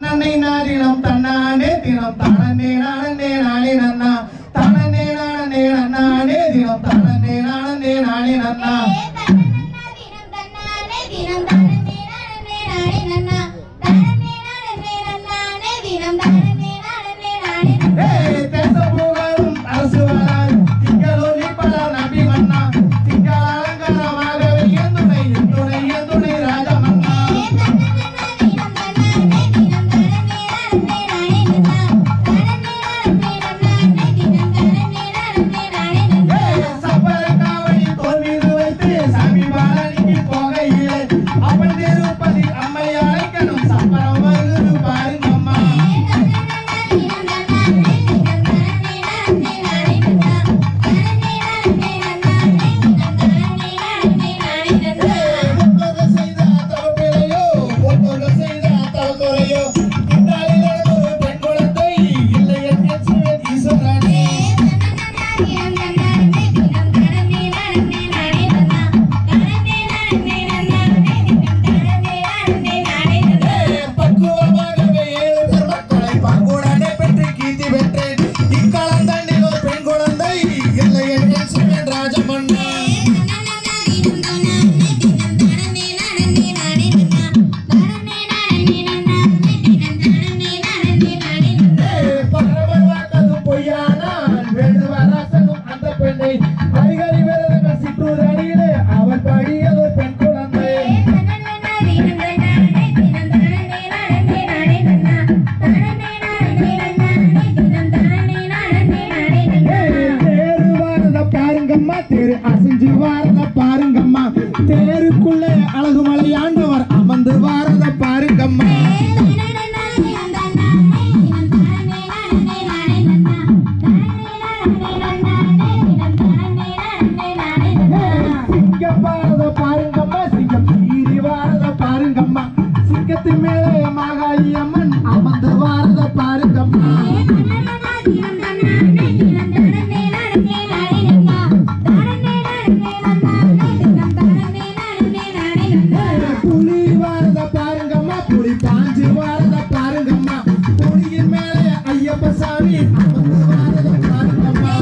நன்னை நாடினம் தன்னானே தினம் தானே நானே நானே நன்னா தானே நானே நன்னானே தினம் தானே நானே நானே நன்னா தினம் தன்னானே தினம் தானே நானே நானே நன்னா தானே நானே நன்னானே தினம் தானே நானே நானே நன்னா தேசபுகழும் அரசு வராது திங்களொலி பல நபி மன்னா திங்கள் அலங்காரமாகவே எந்துணை ராஜமன்னா அவன் படியது பெண் குழந்தை பாருங்கம்மா தேரு அசைஞ்சு வாரத பாருங்கம்மா தேருக்குள்ள அழகு மலையாண்டவர் அமர்ந்து வாரத பாருங்கம்மா பாருங்கம்மா சிங்கம் சீறி வாரத பாருங்கம்மா சிங்கத்தின் மேலே மாகாளி அம்மன் அமர்ந்து வாரத பாருங்கம்மா புலி வாரத பாருங்கம்மா புலி பாஞ்சு வாரத பாருங்கம்மா புலியின் மேலே ஐயப்ப சாமி அமர்ந்து வாரத பாருங்கம்மா